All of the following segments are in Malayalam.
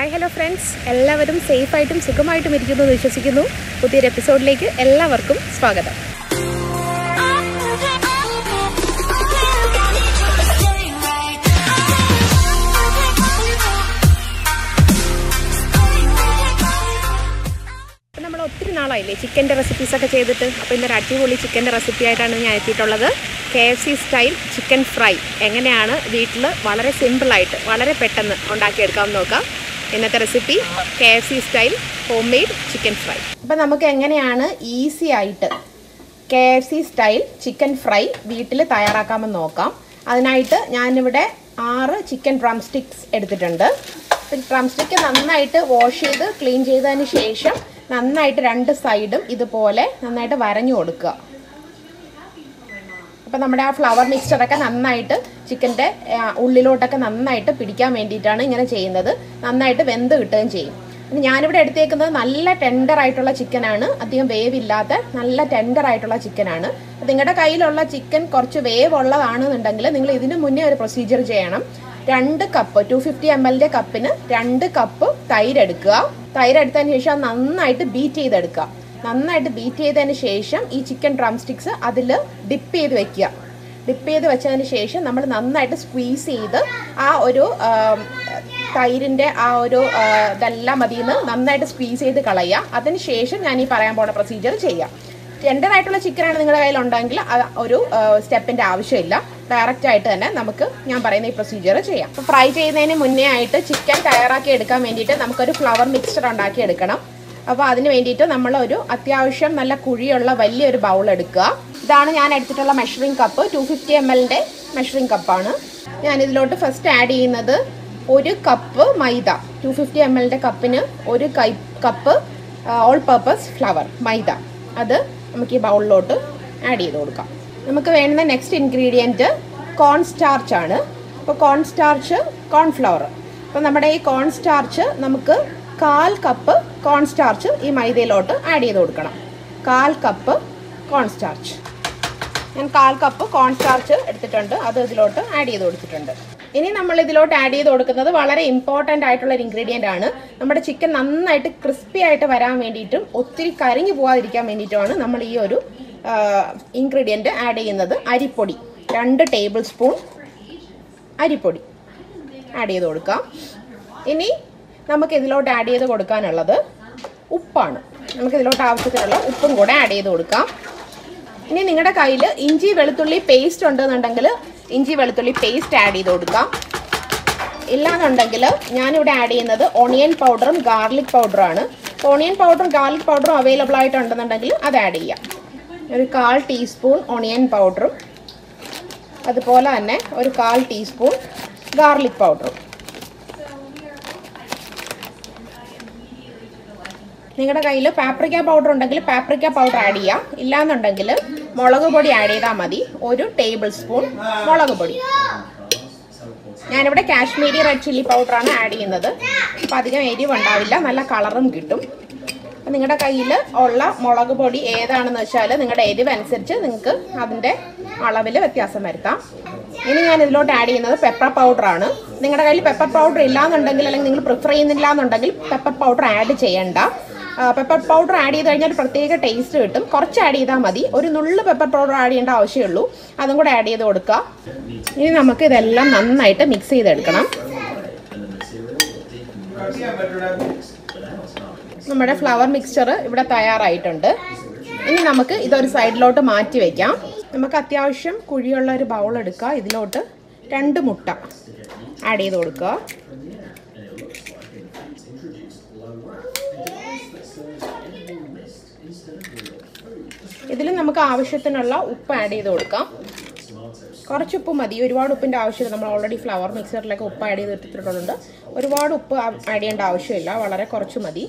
ഹായ് ഹലോ ഫ്രണ്ട്സ്, എല്ലാവരും സേഫായിട്ടും സുഖമായിട്ടും ഇരിക്കുന്നു എന്ന് വിശ്വസിക്കുന്നു. പുതിയൊരു എപ്പിസോഡിലേക്ക് എല്ലാവർക്കും സ്വാഗതം. നമ്മൾ ഒത്തിരി നാളായില്ലേ ചിക്കൻ്റെ റെസിപ്പീസൊക്കെ ചെയ്തിട്ട്. അപ്പോൾ ഇന്നൊരു അടിപൊളി ചിക്കൻ്റെ റെസിപ്പി ആയിട്ടാണ് ഞാൻ എത്തിയിട്ടുള്ളത്. KFC സ്റ്റൈൽ ചിക്കൻ ഫ്രൈ എങ്ങനെയാണ് വീട്ടിൽ വളരെ സിമ്പിളായിട്ട് വളരെ പെട്ടെന്ന് ഉണ്ടാക്കിയെടുക്കാമെന്ന് നോക്കാം. ഇന്നത്തെ recipe KFC style home made chicken fry. അപ്പോൾ നമുക്ക് എങ്ങനെയാണ് ഈസി ആയിട്ട് KFC സ്റ്റൈൽ ചിക്കൻ ഫ്രൈ വീട്ടിൽ തയ്യാറാക്കാമെന്ന് നോക്കാം. അതിനായിട്ട് ഞാനിവിടെ 6 ചിക്കൻ ഡ്രം സ്റ്റിക്സ് എടുത്തിട്ടുണ്ട്. ഡ്രം സ്റ്റിക്ക് നന്നായിട്ട് വാഷ് ചെയ്ത് ക്ലീൻ ചെയ്തതിന് ശേഷം നന്നായിട്ട് 2 സൈഡും ഇതുപോലെ നന്നായിട്ട് വരഞ്ഞു കൊടുക്കുക. അപ്പോൾ നമ്മുടെ ആ ഫ്ലവർ മിക്സ്ചറൊക്കെ നന്നായിട്ട് ചിക്കൻ്റെ ഉള്ളിലോട്ടൊക്കെ നന്നായിട്ട് പിടിക്കാൻ വേണ്ടിയിട്ടാണ് ഇങ്ങനെ ചെയ്യുന്നത്. നന്നായിട്ട് വെന്ത് കിട്ടുകയും ചെയ്യും. പിന്നെ ഞാനിവിടെ എടുത്തേക്കുന്നത് നല്ല ടെൻഡറായിട്ടുള്ള ചിക്കനാണ്, അധികം വേവില്ലാത്ത നല്ല ടെൻഡറായിട്ടുള്ള ചിക്കനാണ്. നിങ്ങളുടെ കയ്യിലുള്ള ചിക്കൻ കുറച്ച് വേവ് ഉള്ളതാണെന്നുണ്ടെങ്കിൽ നിങ്ങൾ ഇതിന് മുന്നേ ഒരു പ്രൊസീജിയർ ചെയ്യണം. 2 കപ്പ് 250 ml കപ്പിന് 2 കപ്പ് തൈര് എടുക്കുക. തൈര് എടുത്തതിന് ശേഷം നന്നായിട്ട് ബീറ്റ് ചെയ്തെടുക്കുക. നന്നായിട്ട് ബീറ്റ് ചെയ്തതിന് ശേഷം ഈ ചിക്കൻ ഡ്രം സ്റ്റിക്സ് അതിൽ ഡിപ്പ് ചെയ്ത് വെക്കുക. ഡിപ്പ് ചെയ്ത് വെച്ചതിന് ശേഷം നമ്മൾ നന്നായിട്ട് സ്ക്വീസ് ചെയ്ത് ആ ഒരു തൈരിൻ്റെ ആ ഒരു ഇതെല്ലാം മതിയെന്ന് നന്നായിട്ട് സ്ക്വീസ് ചെയ്ത് കളയുക. അതിന് ശേഷം ഞാൻ ഈ പറയാൻ പോകുന്ന പ്രൊസീജിയർ ചെയ്യാം. ടെൻഡറായിട്ടുള്ള ചിക്കനാണ് നിങ്ങളുടെ കയ്യിലുണ്ടെങ്കിൽ ഒരു സ്റ്റെപ്പിൻ്റെ ആവശ്യമില്ല. ഡയറക്റ്റ് ആയിട്ട് തന്നെ നമുക്ക് ഞാൻ പറയുന്ന ഈ പ്രൊസീജിയർ ചെയ്യാം. അപ്പോൾ ഫ്രൈ ചെയ്യുന്നതിന് മുന്നേ ആയിട്ട് ചിക്കൻ തയ്യാറാക്കി എടുക്കാൻ വേണ്ടിയിട്ട് നമുക്കൊരു ഫ്ലവർ മിക്സ്ചർ ഉണ്ടാക്കി എടുക്കണം. അപ്പോൾ അതിന് വേണ്ടിയിട്ട് നമ്മളൊരു അത്യാവശ്യം നല്ല കുഴിയുള്ള വലിയൊരു ബൗൾ എടുക്കുക. ഇതാണ് ഞാൻ എടുത്തിട്ടുള്ള മെഷറിംഗ് കപ്പ്. 250 ml മെഷറിംഗ് കപ്പാണ്. ഞാനിതിലോട്ട് ഫസ്റ്റ് ആഡ് ചെയ്യുന്നത് 1 കപ്പ് മൈദ. 250 ml കപ്പിന് 1 കപ്പ് ഓൾ പർപ്പസ് ഫ്ലവർ മൈദ. അത് നമുക്ക് ഈ ബൗളിലോട്ട് ആഡ് ചെയ്ത് കൊടുക്കാം. നമുക്ക് വേണ്ടുന്ന നെക്സ്റ്റ് ഇൻഗ്രീഡിയൻറ്റ് കോൺ സ്റ്റാർച്ച് ആണ്. അപ്പോൾ കോൺ സ്റ്റാർച്ച് കോൺഫ്ലവർ. അപ്പോൾ നമ്മുടെ ഈ കോൺ സ്റ്റാർച്ച് നമുക്ക് 1/4 കപ്പ് കോൺ സ്റ്റാർച്ച് ഈ മൈദയിലോട്ട് ആഡ് ചെയ്ത് കൊടുക്കണം. 1/4 കപ്പ് കോൺ സ്റ്റാർച്ച്. ഞാൻ 1/4 കപ്പ് കോൺ സ്റ്റാർച്ച് എടുത്തിട്ടുണ്ട്. അത് ഇതിലോട്ട് ആഡ് ചെയ്ത് കൊടുത്തിട്ടുണ്ട്. ഇനി നമ്മൾ ഇതിലോട്ട് ആഡ് ചെയ്ത് കൊടുക്കുന്നത് വളരെ ഇമ്പോർട്ടൻ്റ് ആയിട്ടുള്ള ഒരു ഇൻഗ്രീഡിയൻ്റ് ആണ്. നമ്മുടെ ചിക്കൻ നന്നായിട്ട് ക്രിസ്പി ആയിട്ട് വരാൻ വേണ്ടിയിട്ടും ഒത്തിരി കരിഞ്ഞു പോകാതിരിക്കാൻ വേണ്ടിയിട്ടുമാണ് നമ്മൾ ഈ ഒരു ഇൻഗ്രീഡിയൻറ്റ് ആഡ് ചെയ്യുന്നത്. അരിപ്പൊടി 2 ടേബിൾ സ്പൂൺ അരിപ്പൊടി ആഡ് ചെയ്ത് കൊടുക്കാം. ഇനി നമുക്ക് ഇതിലോട്ട് ആഡ് ചെയ്ത് കൊടുക്കാനുള്ളത് ഉപ്പാണ്. നമുക്ക് ഇതിലോട്ട് ആവശ്യത്തിനുള്ള ഉപ്പും കൂടെ ആഡ് ചെയ്ത് കൊടുക്കാം. ഇനി നിങ്ങളുടെ കയ്യിൽ ഇഞ്ചി വെളുത്തുള്ളി പേസ്റ്റ് ഉണ്ടെന്നുണ്ടെങ്കിൽ ഇഞ്ചി വെളുത്തുള്ളി പേസ്റ്റ് ആഡ് ചെയ്ത് കൊടുക്കാം. ഇല്ലാന്നുണ്ടെങ്കിൽ ഞാനിവിടെ ആഡ് ചെയ്യുന്നത് ഓണിയൻ പൗഡറും ഗാർലിക് പൗഡറുമാണ്. ഓണിയൻ പൗഡറും ഗാർലിക് പൗഡറും അവൈലബിൾ ആയിട്ടുണ്ടെന്നുണ്ടെങ്കിൽ അത് ആഡ് ചെയ്യാം. ഒരു 1/4 ടീസ്പൂൺ ഓണിയൻ പൗഡറും അതുപോലെ തന്നെ ഒരു 1/4 ടീസ്പൂൺ ഗാർലിക് പൗഡറും. നിങ്ങളുടെ കയ്യിൽ പാപ്രിക്ക പൗഡർ ഉണ്ടെങ്കിൽ പാപ്രിക്ക പൗഡർ ആഡ് ചെയ്യാം. ഇല്ലാന്നുണ്ടെങ്കിൽ മുളക് പൊടി ആഡ് ചെയ്താൽ മതി. 1 ടേബിൾ സ്പൂൺ മുളക് പൊടി. ഞാനിവിടെ കാശ്മീരി റെഡ് ചില്ലി പൗഡറാണ് ആഡ് ചെയ്യുന്നത്. അപ്പോൾ അധികം എരിവ് ഉണ്ടാവില്ല, നല്ല കളറും കിട്ടും. നിങ്ങളുടെ കയ്യിൽ ഉള്ള മുളക് പൊടി ഏതാണെന്ന് വെച്ചാൽ നിങ്ങളുടെ എരിവ് അനുസരിച്ച് നിങ്ങൾക്ക് അതിൻ്റെ അളവിൽ വ്യത്യാസം വരുത്താം. ഇനി ഞാൻ ഇതിലോട്ട് ആഡ് ചെയ്യുന്നത് പെപ്പർ പൗഡറാണ്. നിങ്ങളുടെ കയ്യിൽ പെപ്പർ പൗഡർ ഇല്ലാന്നുണ്ടെങ്കിൽ അല്ലെങ്കിൽ നിങ്ങൾ പ്രിഫർ ചെയ്യുന്നില്ല എന്നുണ്ടെങ്കിൽ പെപ്പർ പൗഡർ ആഡ് ചെയ്യണ്ട. പെപ്പർ പൗഡർ ആഡ് ചെയ്ത് കഴിഞ്ഞാൽ ഒരു പ്രത്യേക ടേസ്റ്റ് കിട്ടും. കുറച്ച് ആഡ് ചെയ്താൽ മതി. ഒരു നുള്ളു പെപ്പർ പൗഡർ ആഡ് ചെയ്യേണ്ട ആവശ്യമുള്ളൂ. അതും കൂടെ ആഡ് ചെയ്ത് കൊടുക്കുക. ഇനി നമുക്ക് ഇതെല്ലാം നന്നായിട്ട് മിക്സ് ചെയ്തെടുക്കണം. നമ്മുടെ ഫ്ലവർ മിക്സ്ചർ ഇവിടെ തയ്യാറായിട്ടുണ്ട്. ഇനി നമുക്ക് ഇതൊരു സൈഡിലോട്ട് മാറ്റി വയ്ക്കാം. നമുക്ക് അത്യാവശ്യം കുഴിയുള്ള ഒരു ബൗൾ എടുക്കുക. ഇതിലോട്ട് 2 മുട്ട ആഡ് ചെയ്ത് കൊടുക്കുക. ഇതിൽ നമുക്ക് ആവശ്യത്തിനുള്ള ഉപ്പ് ആഡ് ചെയ്ത് കൊടുക്കാം. കുറച്ച് ഉപ്പ് മതി, ഒരുപാട് ഉപ്പിൻ്റെ ആവശ്യമില്ല. നമ്മൾ ഓൾറെഡി ഫ്ലവർ മിക്സറിലൊക്കെ ഉപ്പ് ആഡ് ചെയ്ത് ഇട്ടിട്ടുണ്ട്. ഒരുപാട് ഉപ്പ് ആഡ് ചെയ്യേണ്ട ആവശ്യമില്ല, വളരെ കുറച്ച് മതി.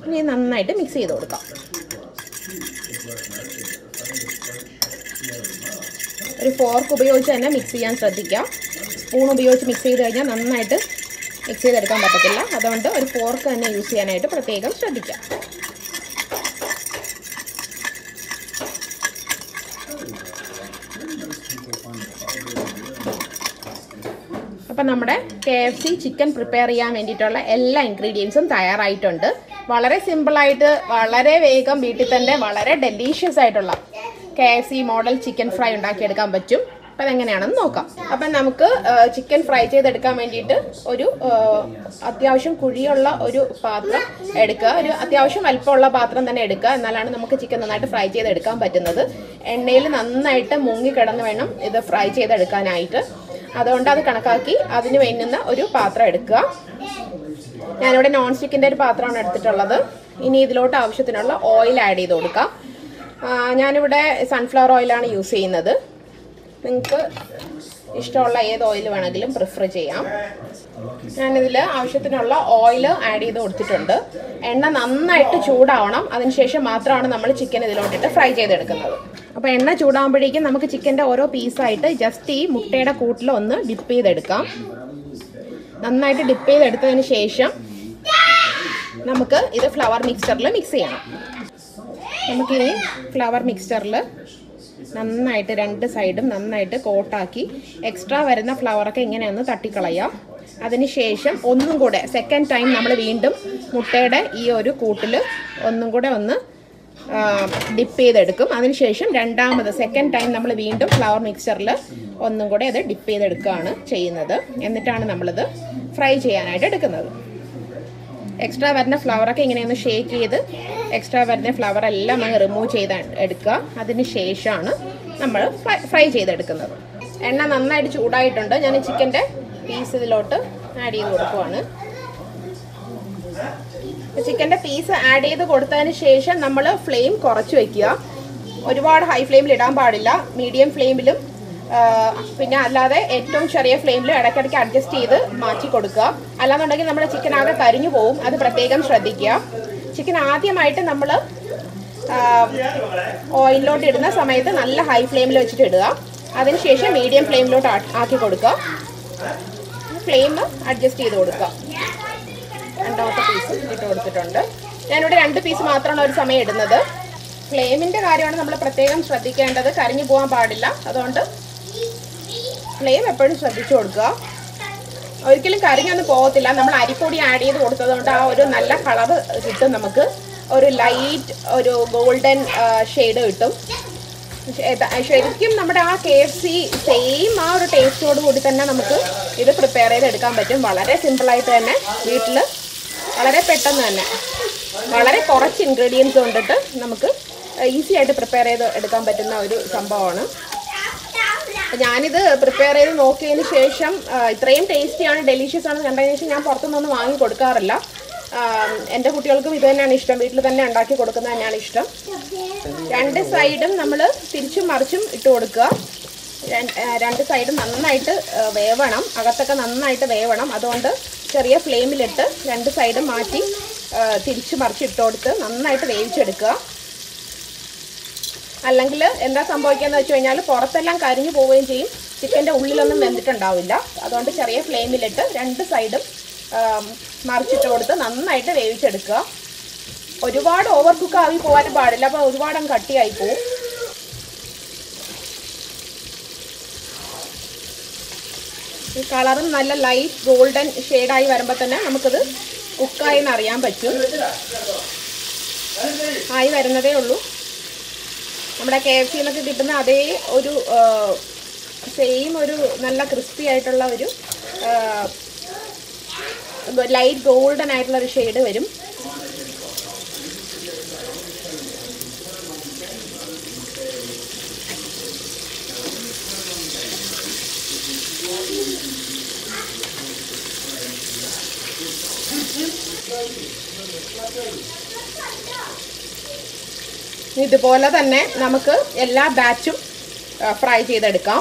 ഇനി നന്നായിട്ട് മിക്സ് ചെയ്ത് കൊടുക്കാം. ഒരു ഫോർക്ക് ഉപയോഗിച്ച് തന്നെ മിക്സ് ചെയ്യാൻ ശ്രദ്ധിക്കാം. സ്പൂൺ ഉപയോഗിച്ച് മിക്സ് ചെയ്ത് കഴിഞ്ഞാൽ നന്നായിട്ട് മിക്സ് ചെയ്തെടുക്കാൻ പറ്റത്തില്ല. അതുകൊണ്ട് ഒരു ഫോർക്ക് തന്നെ യൂസ് ചെയ്യാനായിട്ട് പ്രത്യേകം ശ്രദ്ധിക്കാം. അപ്പോൾ അപ്പം നമ്മുടെ KFC ചിക്കൻ പ്രിപ്പയർ ചെയ്യാൻ വേണ്ടിയിട്ടുള്ള എല്ലാ ഇൻഗ്രീഡിയൻസും തയ്യാറായിട്ടുണ്ട്. വളരെ സിമ്പിളായിട്ട് വളരെ വേഗം വീട്ടിൽ തന്നെ വളരെ ഡെലീഷ്യസ് ആയിട്ടുള്ള KFC മോഡൽ ചിക്കൻ ഫ്രൈ ഉണ്ടാക്കിയെടുക്കാൻ പറ്റും. അപ്പം അതെങ്ങനെയാണെന്ന് നോക്കാം. അപ്പം നമുക്ക് ചിക്കൻ ഫ്രൈ ചെയ്തെടുക്കാൻ വേണ്ടിയിട്ട് ഒരു അത്യാവശ്യം കുഴിയുള്ള ഒരു പാത്രം എടുക്കുക. ഒരു അത്യാവശ്യം വലിപ്പമുള്ള പാത്രം തന്നെ എടുക്കുക. എന്നാലാണ് നമുക്ക് ചിക്കൻ നന്നായിട്ട് ഫ്രൈ ചെയ്തെടുക്കാൻ പറ്റുന്നത്. എണ്ണയിൽ നന്നായിട്ട് മുങ്ങിക്കിടന്ന് വേണം ഇത് ഫ്രൈ ചെയ്തെടുക്കാനായിട്ട്. അതുകൊണ്ട് അത് കണക്കാക്കി അതിന് വേണ്ടുന്ന ഒരു പാത്രം എടുക്കുക. ഞാനിവിടെ നോൺ സ്റ്റിക്കിൻ്റെ ഒരു പാത്രമാണ് എടുത്തിട്ടുള്ളത്. ഇനി ഇതിലോട്ട് ആവശ്യത്തിനുള്ള ഓയിൽ ആഡ് ചെയ്ത് കൊടുക്കാം. ഞാനിവിടെ സൺഫ്ലവർ ഓയിലാണ് യൂസ് ചെയ്യുന്നത്. നിങ്ങൾക്ക് ഇഷ്ടമുള്ള ഏത് ഓയിൽ വേണമെങ്കിലും പ്രിഫർ ചെയ്യാം. ഞാനിതിൽ ആവശ്യത്തിനുള്ള ഓയിൽ ആഡ് ചെയ്ത് കൊടുത്തിട്ടുണ്ട്. എണ്ണ നന്നായിട്ട് ചൂടാവണം. അതിനുശേഷം മാത്രമാണ് നമ്മൾ ചിക്കൻ ഇതിലോട്ടിട്ട് ഫ്രൈ ചെയ്തെടുക്കുന്നത്. അപ്പോൾ എണ്ണ ചൂടാകുമ്പോഴേക്കും നമുക്ക് ചിക്കൻ്റെ ഓരോ പീസായിട്ട് ജസ്റ്റ് ഈ മുട്ടയുടെ കൂട്ടിൽ ഒന്ന് ഡിപ്പ് ചെയ്തെടുക്കാം. നന്നായിട്ട് ഡിപ്പ് ചെയ്തെടുത്തതിന് ശേഷം നമുക്ക് ഇത് ഫ്ലവർ മിക്സ്ചറിൽ മിക്സ് ചെയ്യണം. നമുക്കിനി ഫ്ലവർ മിക്സ്ചറിൽ നന്നായിട്ട് രണ്ട് സൈഡും നന്നായിട്ട് കോട്ടാക്കി എക്സ്ട്രാ വരുന്ന ഫ്ലവറൊക്കെ ഇങ്ങനെയൊന്ന് തട്ടിക്കളയാം. അതിനുശേഷം ഒന്നും കൂടെ സെക്കൻഡ് ടൈം നമ്മൾ വീണ്ടും മുട്ടയുടെ ഈ ഒരു കൂട്ടിൽ ഒന്നും കൂടെ ഒന്ന് ഡിപ്പ് ചെയ്തെടുക്കും. അതിനുശേഷം രണ്ടാമത് സെക്കൻഡ് ടൈം നമ്മൾ വീണ്ടും ഫ്ലവർ മിക്സ്ചറിൽ ഒന്നും കൂടെ അത് ഡിപ്പ് ചെയ്തെടുക്കുകയാണ് ചെയ്യുന്നത്. എന്നിട്ടാണ് നമ്മളിത് ഫ്രൈ ചെയ്യാനായിട്ട് എടുക്കുന്നത്. എക്സ്ട്രാ വരുന്ന ഫ്ലവറൊക്കെ ഇങ്ങനെയൊന്ന് ഷേക്ക് ചെയ്ത് എക്സ്ട്രാ വരുന്ന ഫ്ലവർ എല്ലാം അങ്ങ് റിമൂവ് ചെയ്ത് എടുക്കുക. അതിന് ശേഷമാണ് നമ്മൾ ഫ്രൈ ചെയ്തെടുക്കുന്നത്. എണ്ണ നന്നായിട്ട് ചൂടായിട്ടുണ്ട്. ഞാൻ ചിക്കൻ്റെ പീസ് ഇതിലോട്ട് ആഡ് ചെയ്ത് കൊടുക്കുവാണ്. ചിക്കൻ്റെ പീസ് ആഡ് ചെയ്ത് കൊടുത്തതിന് ശേഷം നമ്മൾ ഫ്ലെയിം കുറച്ച് വയ്ക്കുക. ഒരുപാട് ഹൈ ഫ്ലെയിമിൽ ഇടാൻ പാടില്ല. മീഡിയം ഫ്ലെയിമിലും പിന്നെ അല്ലാതെ ഏറ്റവും ചെറിയ ഫ്ലെയിമിൽ ഇടയ്ക്കിടയ്ക്ക് അഡ്ജസ്റ്റ് ചെയ്ത് മാറ്റി കൊടുക്കുക. അല്ലാന്നുണ്ടെങ്കിൽ നമ്മുടെ ചിക്കൻ ആകെ കരിഞ്ഞു പോവും. അത് പ്രത്യേകം ശ്രദ്ധിക്കുക. ചിക്കൻ ആദ്യമായിട്ട് നമ്മൾ ഓയിലിലോട്ട് ഇടുന്ന സമയത്ത് നല്ല ഹൈ ഫ്ലെയിമിൽ വെച്ചിട്ട് ഇടുക. അതിനുശേഷം മീഡിയം ഫ്ലെയിമിലോട്ട് ആക്കി കൊടുക്കുക. ഫ്ലെയിം അഡ്ജസ്റ്റ് ചെയ്ത് കൊടുക്കുക. രണ്ടാമത്തെ പീസ് ഇട്ട് കൊടുത്തിട്ടുണ്ട്. ഞാനിവിടെ 2 പീസ് മാത്രമാണ് ഒരു സമയം ഇടുന്നത്. ഫ്ലെയിമിൻ്റെ കാര്യമാണ് നമ്മൾ പ്രത്യേകം ശ്രദ്ധിക്കേണ്ടത്. കരിഞ്ഞു പോകാൻ പാടില്ല. അതുകൊണ്ട് ഫ്ലെയിം എപ്പോഴും ശ്രദ്ധിച്ചു കൊടുക്കുക. ഒരിക്കലും കരിഞ്ഞൊന്നും പോകത്തില്ല. നമ്മൾ അരിപ്പൊടി ആഡ് ചെയ്ത് കൊടുത്തത് കൊണ്ട് ആ ഒരു നല്ല കളറ് കിട്ടും. നമുക്ക് ഒരു ലൈറ്റ് ഒരു ഗോൾഡൻ ഷെയ്ഡ് കിട്ടും. ശരിക്കും നമ്മുടെ ആ KFC സെയിം ആ ഒരു ടേസ്റ്റോട് കൂടി തന്നെ നമുക്ക് ഇത് പ്രിപ്പയർ ചെയ്തെടുക്കാൻ പറ്റും. വളരെ സിമ്പിളായിട്ട് തന്നെ വീട്ടിൽ വളരെ പെട്ടെന്ന് തന്നെ വളരെ കുറച്ച് ഇൻഗ്രീഡിയൻസ് കൊണ്ടിട്ട് നമുക്ക് ഈസി ആയിട്ട് പ്രിപ്പയർ ചെയ്ത് എടുക്കാൻ പറ്റുന്ന ഒരു സംഭവമാണ്. ഞാനിത് പ്രിപ്പയർ ചെയ്ത് നോക്കിയതിന് ശേഷം ഇത്രയും ടേസ്റ്റിയാണ് ഡെലീഷ്യസ് ആണ് കണ്ടതിന് ശേഷം ഞാൻ പുറത്തുനിന്നൊന്നും വാങ്ങി കൊടുക്കാറില്ല. എൻ്റെ കുട്ടികൾക്കും ഇത് തന്നെയാണ് ഇഷ്ടം. വീട്ടിൽ തന്നെ ഉണ്ടാക്കി കൊടുക്കുന്നത് തന്നെയാണ് ഇഷ്ടം. 2 സൈഡും നമ്മൾ തിരിച്ചും മറിച്ചും ഇട്ട് കൊടുക്കുക. 2 സൈഡും നന്നായിട്ട് വേവണം. അകത്തൊക്കെ നന്നായിട്ട് വേവണം. അതുകൊണ്ട് ചെറിയ ഫ്ലെയിമിലിട്ട് 2 സൈഡും മാറ്റി തിരിച്ചു മറിച്ച് ഇട്ട് കൊടുത്ത് നന്നായിട്ട് വേവിച്ചെടുക്കുക. അല്ലെങ്കിൽ എന്താ സംഭവിക്കുകയെന്ന് വെച്ച് കഴിഞ്ഞാൽ പുറത്തെല്ലാം കരിഞ്ഞു പോവുകയും ചെയ്യും. ചിക്കൻ്റെ ഉള്ളിലൊന്നും വെന്തിട്ടുണ്ടാവില്ല. അതുകൊണ്ട് ചെറിയ ഫ്ലെയിമിലിട്ട് 2 സൈഡും മറിച്ചിട്ട് കൊടുത്ത് നന്നായിട്ട് വേവിച്ചെടുക്കുക. ഒരുപാട് ഓവർ കുക്ക് ആയി പോകാനും പാടില്ല. അപ്പോൾ ഒരുപാട് അങ്ങ് കട്ടിയായി പോവും. ഈ കളറും നല്ല ലൈറ്റ് ഗോൾഡൻ ഷെയ്ഡായി വരുമ്പോൾ തന്നെ നമുക്കിത് കുക്കായി എന്നറിയാൻ പറ്റും. ആയി വരുന്നതേ ഉള്ളൂ. നമ്മുടെ KFC എന്നൊക്കെ കിട്ടുന്ന അതേ ഒരു സെയിം ഒരു നല്ല ക്രിസ്പി ആയിട്ടുള്ള ഒരു ലൈറ്റ് ഗോൾഡൻ ആയിട്ടുള്ള ഒരു ഷെയ്ഡ് വരും. ഇതുപോലെ തന്നെ നമുക്ക് എല്ലാ ബാച്ചും ഫ്രൈ ചെയ്തെടുക്കാം.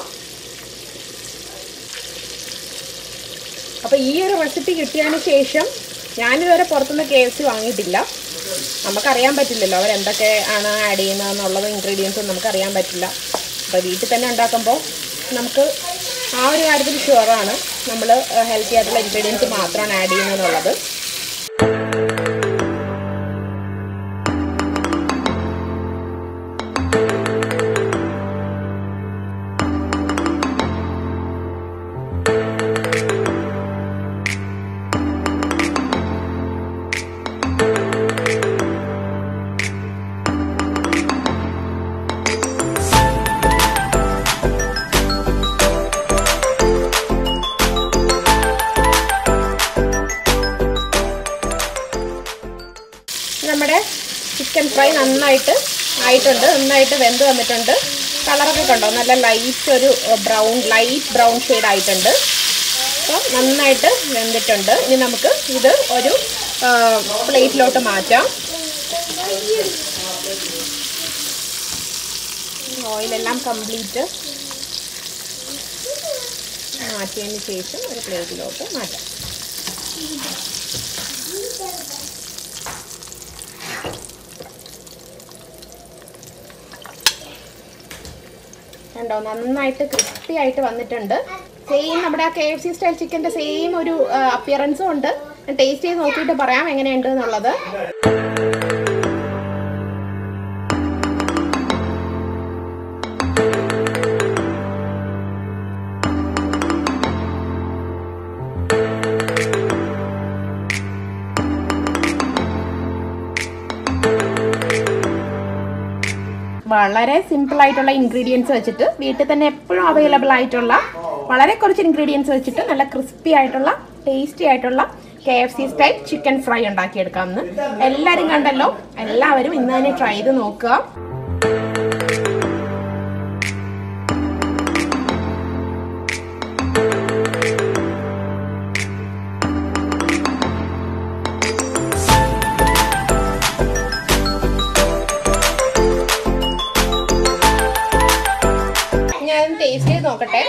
അപ്പോൾ ഈ ഒരു റെസിപ്പി കിട്ടിയതിന് ശേഷം ഞാനിതുവരെ പുറത്തുനിന്ന് KFC വാങ്ങിയിട്ടില്ല. നമുക്കറിയാൻ പറ്റില്ലല്ലോ അവരെന്തൊക്കെ ആണ് ആഡ് ചെയ്യുന്നതെന്നുള്ളത്. ഇൻഗ്രീഡിയൻസും നമുക്കറിയാൻ പറ്റില്ല. അപ്പോൾ വീട്ടിൽ തന്നെ ഉണ്ടാക്കുമ്പോൾ നമുക്ക് ആ ഒരു കാര്യത്തിൽ ഷുവറാണ് നമ്മൾ ഹെൽത്തി ആയിട്ടുള്ള ഇൻഗ്രീഡിയൻസ് മാത്രമാണ് ആഡ് ചെയ്യുന്നതെന്നുള്ളത്. നമ്മുടെ ചിക്കൻ ഫ്രൈ നന്നായിട്ട് ആയിട്ടുണ്ട്, നന്നായിട്ട് വെന്ത് വന്നിട്ടുണ്ട്. കളറൊക്കെ കണ്ടോ, നല്ല ലൈറ്റ് ബ്രൗൺ ഷെയ്ഡ് ആയിട്ടുണ്ട്. അപ്പോൾ നന്നായിട്ട് വെന്തിട്ടുണ്ട്. ഇനി നമുക്ക് ഇത് ഒരു പ്ലേറ്റിലോട്ട് മാറ്റാം. ഓയിലെല്ലാം കംപ്ലീറ്റ് മാറ്റിയതിന് ശേഷം ഒരു പ്ലേറ്റിലോട്ട് മാറ്റാം. കണ്ടോ, നന്നായിട്ട് ക്രിസ്പി ആയിട്ട് വന്നിട്ടുണ്ട്. സെയിം നമ്മുടെ ആ KFC സ്റ്റൈൽ ചിക്കൻ്റെ സെയിം ഒരു അപ്പിയറൻസും ഉണ്ട്. ടേസ്റ്റ് ചെയ്ത് നോക്കിയിട്ട് പറയാം എങ്ങനെയുണ്ട് എന്നുള്ളത്. വളരെ സിമ്പിൾ ആയിട്ടുള്ള ഇൻഗ്രീഡിയൻസ് വെച്ചിട്ട് വീട്ടിൽ തന്നെ എപ്പോഴും അവൈലബിൾ ആയിട്ടുള്ള വളരെ കുറച്ച് ഇൻഗ്രീഡിയൻസ് വെച്ചിട്ട് നല്ല ക്രിസ്പി ആയിട്ടുള്ള ടേസ്റ്റി ആയിട്ടുള്ള KFC സ്റ്റൈൽ ചിക്കൻ ഫ്രൈ ഉണ്ടാക്കിയെടുക്കാമെന്ന് എല്ലാവരും കണ്ടല്ലോ. എല്ലാവരും ഇന്ന് തന്നെ ട്രൈ ചെയ്ത് നോക്കുക. ടേസ്റ്റ് ചെയ്ത് നോക്കട്ടെ.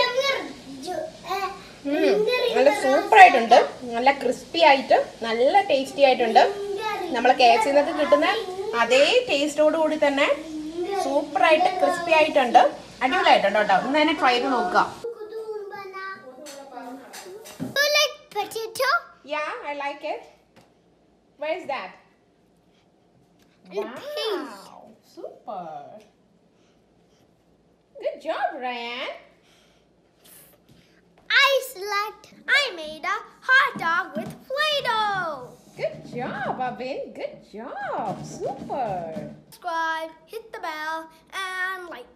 നല്ല സൂപ്പർ ആയിട്ടുണ്ട്, നല്ല ക്രിസ്പി ആയിട്ട് നല്ല ടേസ്റ്റി ആയിട്ടുണ്ട്. നമ്മൾ KFC നിന്നൊക്കെ കിട്ടുന്ന അതേ ടേസ്റ്റോട് കൂടി തന്നെ സൂപ്പർ ആയിട്ട് ക്രിസ്പി ആയിട്ടുണ്ട്. അടിപൊളിയായിട്ടുണ്ട് കേട്ടോ. ഇന്ന് തന്നെ ട്രൈ ചെയ്ത് നോക്കുക. Yeah, I like it. Where is that? Wow, super. Good job, Ryan. I made a hot dog with Play-Doh. Good job, Abin. Good job. Super. Subscribe, hit the bell, and like.